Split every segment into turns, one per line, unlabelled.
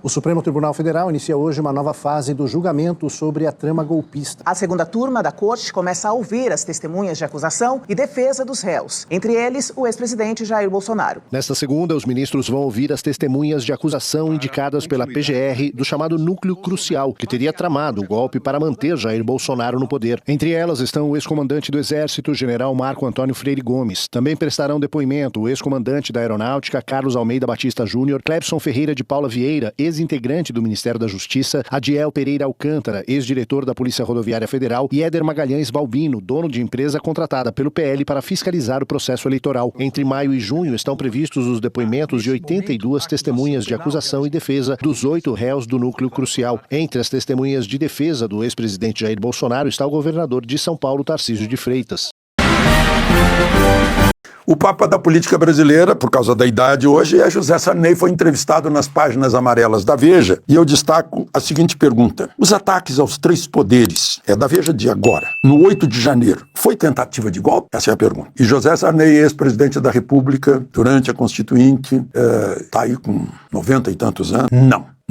O Supremo Tribunal Federal inicia hoje uma nova fase do julgamento sobre a trama golpista.
A segunda turma da Corte começa a ouvir as testemunhas de acusação e defesa dos réus, entre eles o ex-presidente Jair Bolsonaro.
Nesta segunda, os ministros vão ouvir as testemunhas de acusação indicadas pela PGR do chamado núcleo crucial, que teria tramado o golpe para manter Jair Bolsonaro no poder. Entre elas estão o ex-comandante do Exército, general Marco Antônio Freire Gomes. Também prestarão depoimento o ex-comandante da Aeronáutica, Carlos Almeida Batista Júnior, Clebson Ferreira de Paula Vieira, ex-integrante do Ministério da Justiça, Adiel Pereira Alcântara, ex-diretor da Polícia Rodoviária Federal, e Éder Magalhães Balbino, dono de empresa contratada pelo PL para fiscalizar o processo eleitoral. Entre maio e junho estão previstos os depoimentos de 82 testemunhas de acusação e defesa dos 8 réus do núcleo crucial. Entre as testemunhas de defesa do ex-presidente Jair Bolsonaro está o governador de São Paulo, Tarcísio de Freitas.
O Papa da política brasileira, por causa da idade hoje, é José Sarney, foi entrevistado nas páginas amarelas da Veja, e eu destaco a seguinte pergunta. Os ataques aos 3 poderes, da Veja de agora, no 8 de janeiro, foi tentativa de golpe? Essa é a pergunta. E José Sarney, ex-presidente da República, durante a Constituinte, está aí com 90 e tantos anos?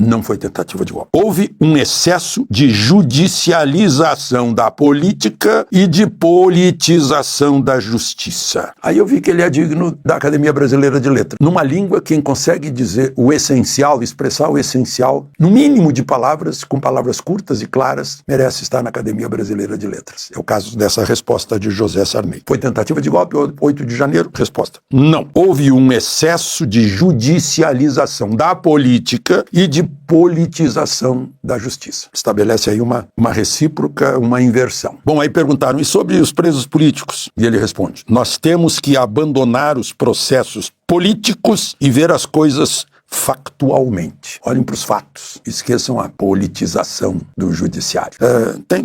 Não foi tentativa de golpe. Houve um excesso de judicialização da política e de politização da justiça. Aí eu vi que ele é digno da Academia Brasileira de Letras. Numa língua, quem consegue dizer o essencial, expressar o essencial, no mínimo de palavras, com palavras curtas e claras, merece estar na Academia Brasileira de Letras. É o caso dessa resposta de José Sarney. Foi tentativa de golpe, 8 de janeiro? Resposta: não. Houve um excesso de judicialização da política e de politização da justiça. Estabelece aí uma recíproca, uma inversão. Bom, aí perguntaram, e sobre os presos políticos? E ele responde, nós temos que abandonar os processos políticos e ver as coisas factualmente. Olhem para os fatos. Esqueçam a politização do judiciário.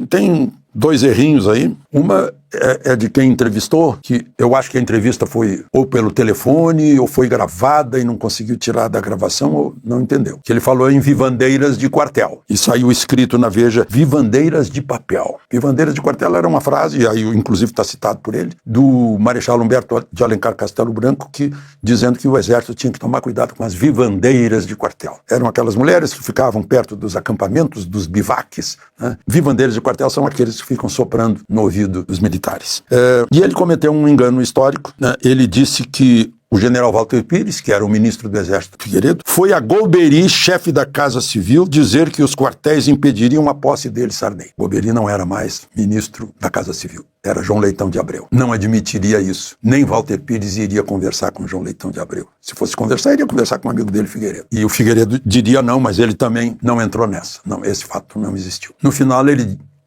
Tem 2 errinhos aí. Uma é de quem entrevistou, que eu acho que a entrevista foi ou pelo telefone, ou foi gravada e não conseguiu tirar da gravação, ou não entendeu. Que ele falou em vivandeiras de quartel. E saiu escrito na Veja, vivandeiras de papel. Vivandeiras de quartel era uma frase, e aí inclusive está citado por ele, do Marechal Humberto de Alencar Castelo Branco, dizendo que o exército tinha que tomar cuidado com as vivandeiras de quartel. Eram aquelas mulheres que ficavam perto dos acampamentos, dos bivaques, né? Vivandeiras de quartel são aqueles que ficam soprando no ouvido dos militares. E ele cometeu um engano histórico, né? Ele disse que o general Walter Pires, que era o ministro do Exército Figueiredo, foi a Golbery, chefe da Casa Civil, dizer que os quartéis impediriam a posse dele, Sarney. Golbery não era mais ministro da Casa Civil, era João Leitão de Abreu. Não admitiria isso. Nem Walter Pires iria conversar com João Leitão de Abreu. Se fosse conversar, iria conversar com um amigo dele, Figueiredo. E o Figueiredo diria não, mas ele também não entrou nessa. Não, esse fato não existiu. No final,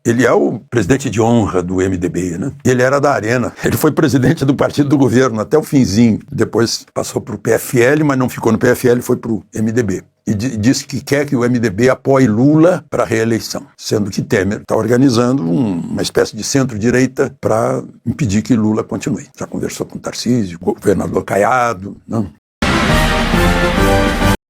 ele é o presidente de honra do MDB, né? Ele era da Arena. Ele foi presidente do partido do governo até o finzinho. Depois passou para o PFL, mas não ficou no PFL, foi para o MDB. E disse que quer que o MDB apoie Lula para a reeleição. Sendo que Temer está organizando uma espécie de centro-direita para impedir que Lula continue. Já conversou com o Tarcísio, com o governador Caiado. Não.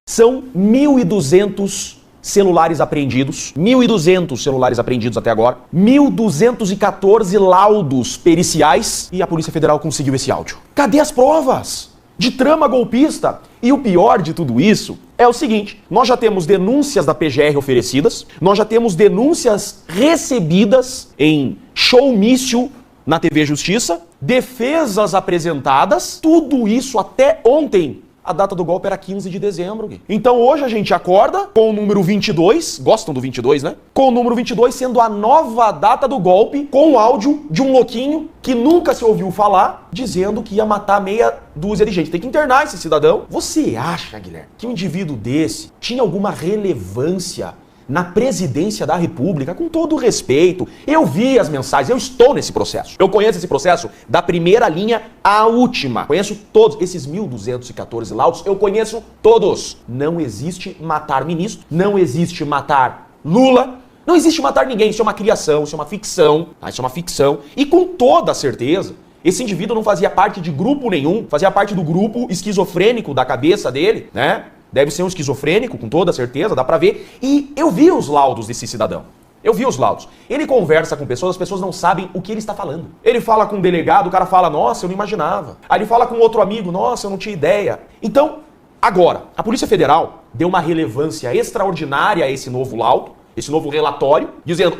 São 1.200 celulares apreendidos, 1.200 celulares apreendidos até agora, 1.214 laudos periciais e a Polícia Federal conseguiu esse áudio. Cadê as provas de trama golpista? E o pior de tudo isso é o seguinte, nós já temos denúncias da PGR oferecidas, nós já temos denúncias recebidas em showmício na TV Justiça, defesas apresentadas, tudo isso até ontem. A data do golpe era 15 de dezembro. Então hoje a gente acorda com o número 22, gostam do 22, né? Com o número 22 sendo a nova data do golpe, com o áudio de um louquinho que nunca se ouviu falar, dizendo que ia matar meia dúzia de gente. Tem que internar esse cidadão. Você acha, Guilherme, que um indivíduo desse tinha alguma relevância na presidência da República? Com todo o respeito, eu vi as mensagens, eu estou nesse processo. Eu conheço esse processo da primeira linha à última. Conheço todos esses 1.214 laudos, eu conheço todos. Não existe matar ministro, não existe matar Lula, não existe matar ninguém. Isso é uma criação, isso é uma ficção, tá? Isso é uma ficção. E com toda certeza, esse indivíduo não fazia parte de grupo nenhum, fazia parte do grupo esquizofrênico da cabeça dele, né? Deve ser um esquizofrênico, com toda certeza, dá pra ver. E eu vi os laudos desse cidadão. Eu vi os laudos. Ele conversa com pessoas, as pessoas não sabem o que ele está falando. Ele fala com um delegado, o cara fala, nossa, eu não imaginava. Aí ele fala com outro amigo, nossa, eu não tinha ideia. Então, agora, a Polícia Federal deu uma relevância extraordinária a esse novo laudo, esse novo relatório, dizendo,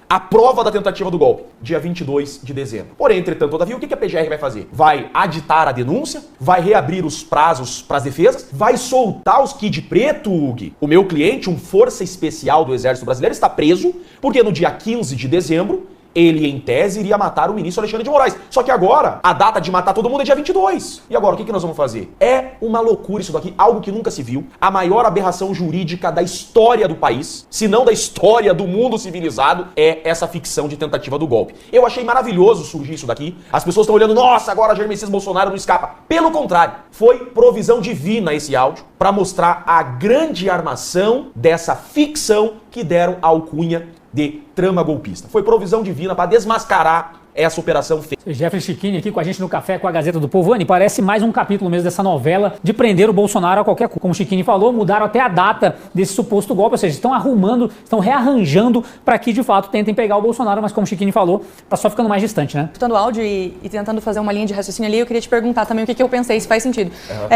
a prova da tentativa do golpe, dia 22 de dezembro. Porém, entretanto, todavia, o que a PGR vai fazer? Vai aditar a denúncia? Vai reabrir os prazos para as defesas? Vai soltar os Kid Preto, Gui? O meu cliente, um força especial do Exército Brasileiro, está preso porque no dia 15 de dezembro, ele, em tese, iria matar o ministro Alexandre de Moraes. Só que agora, a data de matar todo mundo é dia 22. E agora, o que nós vamos fazer? É uma loucura isso daqui, algo que nunca se viu. A maior aberração jurídica da história do país, se não da história do mundo civilizado, é essa ficção de tentativa do golpe. Eu achei maravilhoso surgir isso daqui. As pessoas estão olhando, nossa, agora Jair Messias Bolsonaro não escapa. Pelo contrário, foi provisão divina esse áudio para mostrar a grande armação dessa ficção que deram a alcunha de trama golpista. Foi provisão divina para desmascarar essa operação feita.
Jeffrey Chicchini aqui com a gente no Café com a Gazeta do Povo. Anny, parece mais um capítulo mesmo dessa novela de prender o Bolsonaro a qualquer custo. Como o Chicchini falou, mudaram até a data desse suposto golpe, ou seja, estão arrumando, estão rearranjando para que de fato tentem pegar o Bolsonaro, mas como o Chicchini falou, tá só ficando mais distante, né?
Escutando o áudio e tentando fazer uma linha de raciocínio ali, eu queria te perguntar também o que eu pensei, se faz sentido.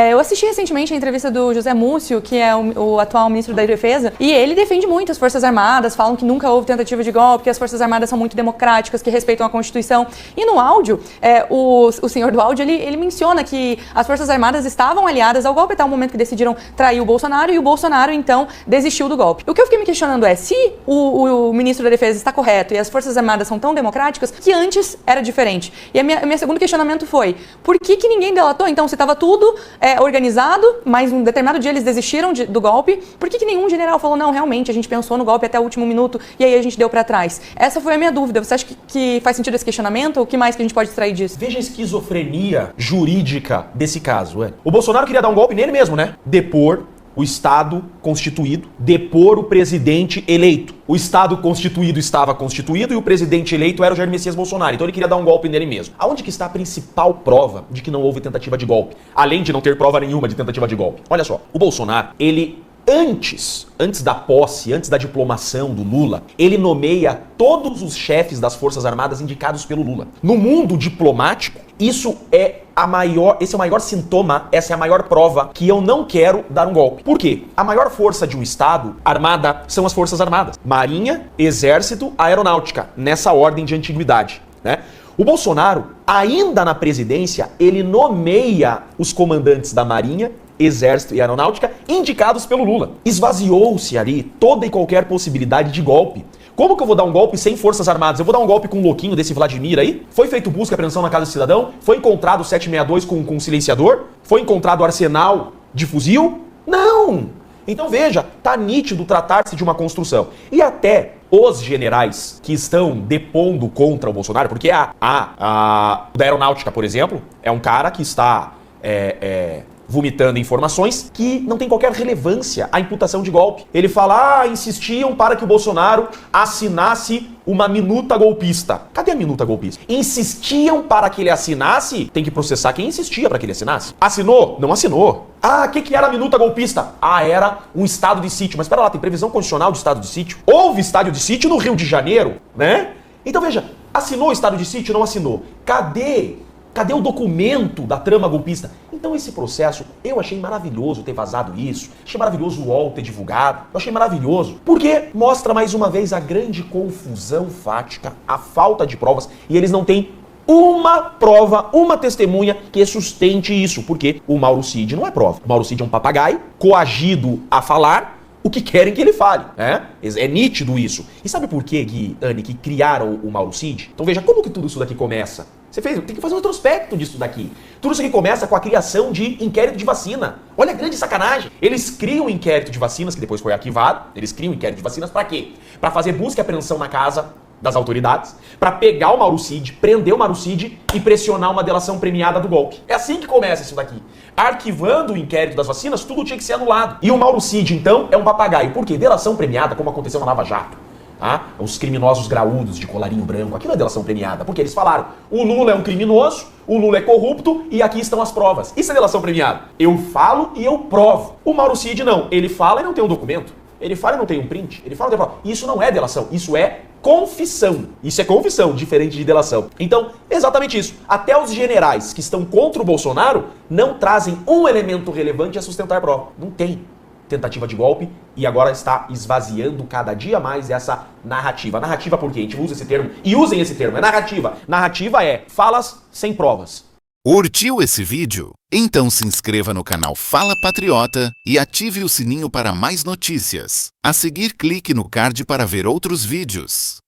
Eu assisti recentemente a entrevista do José Múcio, que é o atual ministro da Defesa, e ele defende muito as Forças Armadas, falam que nunca houve tentativa de golpe, que as Forças Armadas são muito democráticas, que respeitam a Constituição. E no áudio, o senhor do áudio, ele menciona que as Forças Armadas estavam aliadas ao golpe até o momento que decidiram trair o Bolsonaro, e o Bolsonaro, então, desistiu do golpe. O que eu fiquei me questionando é se o ministro da Defesa está correto e as Forças Armadas são tão democráticas que antes era diferente. E a minha segundo questionamento foi, por que ninguém delatou? Então, se estava tudo organizado, mas um determinado dia eles desistiram do golpe, por que nenhum general falou, não, realmente, a gente pensou no golpe até o último minuto e aí a gente deu para trás? Essa foi a minha dúvida. Você acha que faz sentido esse questionamento? O que mais que a gente pode extrair disso?
Veja a esquizofrenia jurídica desse caso. O Bolsonaro queria dar um golpe nele mesmo, né? Depor o Estado constituído, depor o presidente eleito. O Estado constituído estava constituído e o presidente eleito era o Jair Messias Bolsonaro. Então ele queria dar um golpe nele mesmo. Aonde que está a principal prova de que não houve tentativa de golpe? Além de não ter prova nenhuma de tentativa de golpe. Olha só, o Bolsonaro, ele... Antes da posse, antes da diplomação do Lula, ele nomeia todos os chefes das Forças Armadas indicados pelo Lula. No mundo diplomático, esse é o maior sintoma, essa é a maior prova que eu não quero dar um golpe. Por quê? A maior força de um Estado armada são as Forças Armadas. Marinha, Exército, Aeronáutica, nessa ordem de antiguidade, né? O Bolsonaro, ainda na presidência, ele nomeia os comandantes da Marinha, Exército e Aeronáutica indicados pelo Lula. Esvaziou-se ali toda e qualquer possibilidade de golpe. Como que eu vou dar um golpe sem Forças Armadas? Eu vou dar um golpe com um louquinho desse Vladimir aí? Foi feito busca e apreensão na casa do cidadão? Foi encontrado o 762 com silenciador? Foi encontrado arsenal de fuzil? Não! Então veja, tá nítido tratar-se de uma construção. E até os generais que estão depondo contra o Bolsonaro, porque da Aeronáutica, por exemplo, é um cara que está vomitando informações que não tem qualquer relevância à imputação de golpe. Ele fala, insistiam para que o Bolsonaro assinasse uma minuta golpista. Cadê a minuta golpista? Insistiam para que ele assinasse, tem que processar quem insistia para que ele assinasse. Assinou? Não assinou. O que era a minuta golpista? Era um estado de sítio. Mas espera lá, tem previsão condicional de estado de sítio? Houve estado de sítio no Rio de Janeiro, né? Então veja, assinou o estado de sítio? Não assinou. Cadê o documento da trama golpista? Então esse processo, eu achei maravilhoso ter vazado isso, achei maravilhoso o UOL ter divulgado, eu achei maravilhoso, porque mostra mais uma vez a grande confusão fática, a falta de provas, e eles não têm uma prova, uma testemunha que sustente isso, porque o Mauro Cid não é prova. O Mauro Cid é um papagaio, coagido a falar o que querem que ele fale, né? É nítido isso. E sabe por quê, Gui, Anny, que criaram o Mauro Cid? Então veja, como que tudo isso daqui começa? Tem que fazer um retrospecto disso daqui. Tudo isso aqui começa com a criação de inquérito de vacina. Olha a grande sacanagem. Eles criam um inquérito de vacinas, que depois foi arquivado. Eles criam um inquérito de vacinas pra quê? Pra fazer busca e apreensão na casa das autoridades, pra pegar o Mauro Cid, prender o Mauro Cid e pressionar uma delação premiada do golpe. É assim que começa isso daqui. Arquivando o inquérito das vacinas, tudo tinha que ser anulado. E o Mauro Cid, então, é um papagaio. Por quê? Delação premiada, como aconteceu na Lava Jato. Os criminosos graúdos de colarinho branco. Aquilo é delação premiada, porque eles falaram, o Lula é um criminoso, o Lula é corrupto e aqui estão as provas. Isso é delação premiada. Eu falo e eu provo. O Mauro Cid não. Ele fala e não tem um documento. Ele fala e não tem um print. Ele fala e não tem prova. Isso não é delação. Isso é confissão. Isso é confissão, diferente de delação. Então, exatamente isso. Até os generais que estão contra o Bolsonaro não trazem um elemento relevante a sustentar a prova. Não tem. tentativa de golpe e agora está esvaziando cada dia mais essa narrativa. Narrativa por quê? A gente usa esse termo, e usem esse termo, é narrativa. Narrativa é falas sem provas.
Curtiu esse vídeo? Então se inscreva no canal Fala Patriota e ative o sininho para mais notícias. A seguir, clique no card para ver outros vídeos.